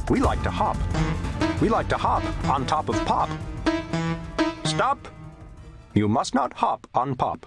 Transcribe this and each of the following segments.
We like to hop. We like to hop on top of pop. Stop! You must not hop on pop.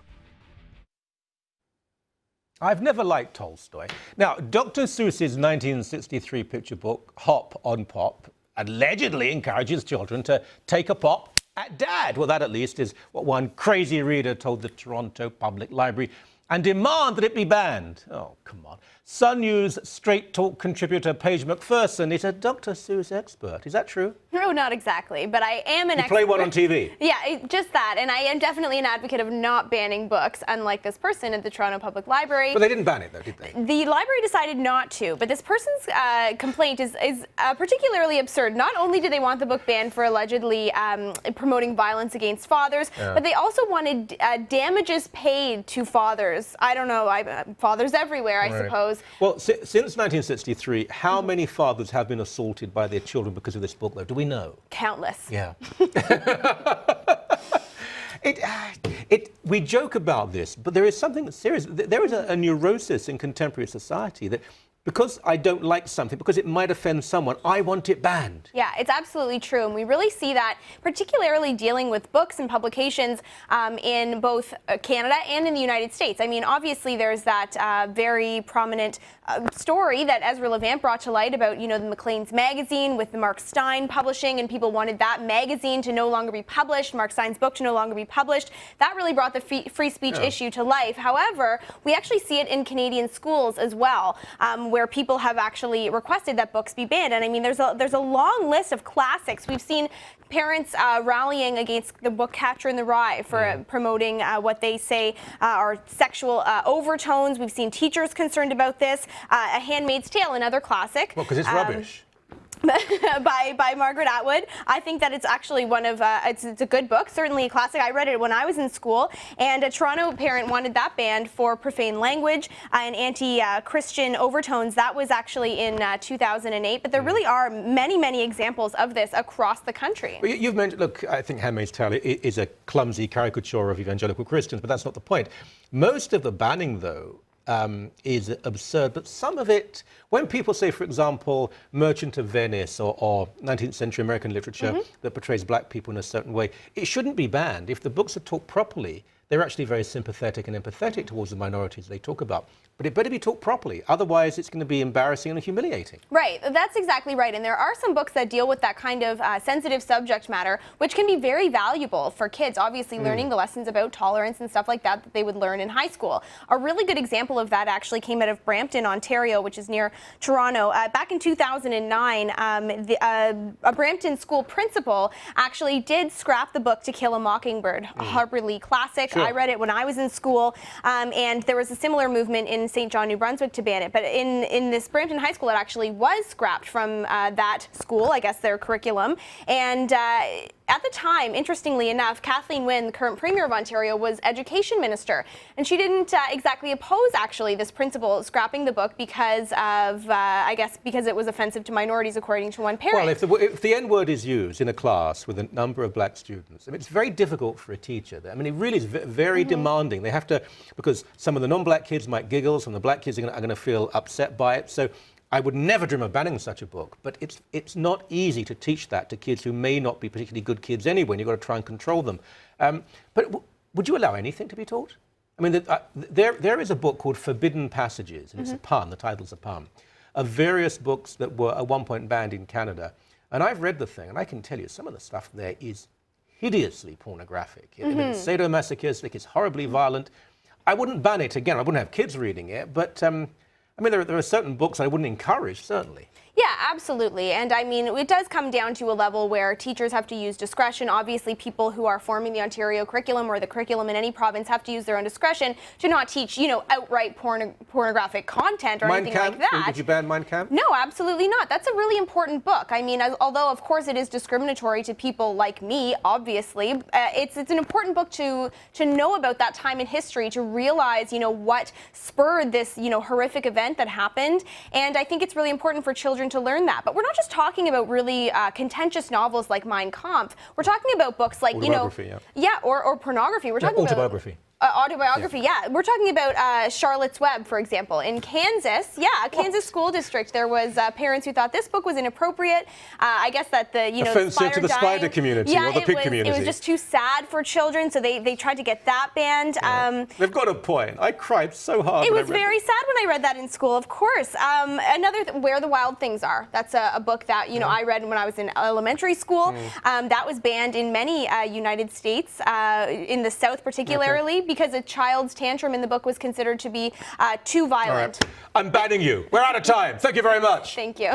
I've never liked Tolstoy. Now, Dr. Seuss's 1963 picture book, Hop on Pop, allegedly encourages children to take a pop at Dad. Well, that at least is what one crazy reader told the Toronto Public Library, and demand that it be banned. Oh, come on. Sun News Straight Talk contributor Paige McPherson is a Dr. Seuss expert. Is that true? No, not exactly, but I am an expert. You play one on TV? Yeah, just that. And I am definitely an advocate of not banning books, unlike this person at the Toronto Public Library. But they didn't ban it, though, did they? The library decided not to, but this person's complaint is particularly absurd. Not only do they want the book banned for allegedly promoting violence against fathers, but they also wanted damages paid to fathers. I don't know, fathers everywhere, I suppose. Well, since 1963, how many fathers have been assaulted by their children because of this book, though? Do we know? Countless. Yeah. We joke about this, but there is something that's serious. There is a neurosis in contemporary society that because I don't like something, because it might offend someone, I want it banned. Yeah, it's absolutely true. And we really see that particularly dealing with books and publications in both Canada and in the United States. I mean, obviously, there's that very prominent story that Ezra Levant brought to light about, the Maclean's magazine with the Mark Stein publishing, and people wanted that magazine to no longer be published, Mark Stein's book to no longer be published. That really brought the free speech issue to life. However, we actually see it in Canadian schools as well, where people have actually requested that books be banned. And I mean, there's a long list of classics. We've seen parents rallying against the book Catcher in the Rye for promoting what they say are sexual overtones. We've seen teachers concerned about this. A Handmaid's Tale, another classic. Well, because it's rubbish. by Margaret Atwood. I think that it's actually one of, it's a good book, certainly a classic. I read it when I was in school, and a Toronto parent wanted that banned for profane language and anti-Christian overtones. That was actually in 2008, but there really are many, many examples of this across the country. Well, you've mentioned, look, I think Handmaid's Tale is a clumsy caricature of evangelical Christians, but that's not the point. Most of the banning, though, is absurd, but some of it, when people say, for example, Merchant of Venice or 19th century American literature that portrays black people in a certain way, it shouldn't be banned. If the books are taught properly, they're actually very sympathetic and empathetic towards the minorities they talk about. But it better be taught properly, otherwise it's going to be embarrassing and humiliating. Right, that's exactly right. And there are some books that deal with that kind of sensitive subject matter, which can be very valuable for kids, obviously learning the lessons about tolerance and stuff like that that they would learn in high school. A really good example of that actually came out of Brampton, Ontario, which is near Toronto. Back in 2009, a Brampton school principal actually did scrap the book To Kill a Mockingbird, a Harper Lee classic. I read it when I was in school, and there was a similar movement in St. John, New Brunswick to ban it. But in this Brampton High School, it actually was scrapped from that school, I guess their curriculum. And at the time, interestingly enough, Kathleen Wynne, the current Premier of Ontario, was Education Minister. And she didn't exactly oppose, actually, this principal scrapping the book because of, I guess, because it was offensive to minorities, according to one parent. Well, if the N-word is used in a class with a number of black students, I mean, it's very difficult for a teacher. I mean, it really is very demanding. They have to, because some of the non-black kids might giggle, some of the black kids are going to feel upset by it. So I would never dream of banning such a book, but it's not easy to teach that to kids who may not be particularly good kids anyway, and you've got to try and control them. But would you allow anything to be taught? I mean, there is a book called Forbidden Passages, and it's a pun, the title's a pun, of various books that were at one point banned in Canada. And I've read the thing, and I can tell you some of the stuff there is hideously pornographic. I mean, it's sadomasochistic, it's horribly violent. I wouldn't ban it again, I wouldn't have kids reading it, but I mean, there are certain books I wouldn't encourage, certainly. Yeah, absolutely. And I mean, it does come down to a level where teachers have to use discretion. Obviously, people who are forming the Ontario curriculum or the curriculum in any province have to use their own discretion to not teach, outright pornographic content or anything like that. Would you ban Mein Kampf? No, absolutely not. That's a really important book. I mean, although, of course, it is discriminatory to people like me, obviously, it's an important book to know about that time in history, to realize, what spurred this, horrific event that happened. And I think it's really important for children to learn that. But we're not just talking about really contentious novels like Mein Kampf. We're talking about books like, Autobiography, or pornography. We're talking autobiography. Autobiography, yeah. We're talking about Charlotte's Web, for example. In Kansas, Kansas school district, there was parents who thought this book was inappropriate. I guess that the offensive to the spider community or the pig community. It was just too sad for children, so they tried to get that banned. They've got a point. I cried so hard. It was very sad when I read that in school, of course. Where the Wild Things Are. That's a book that I read when I was in elementary school. That was banned in many United States, in the South particularly, because a child's tantrum in the book was considered to be too violent. All right. I'm banning you. We're out of time. Thank you very much. Thank you.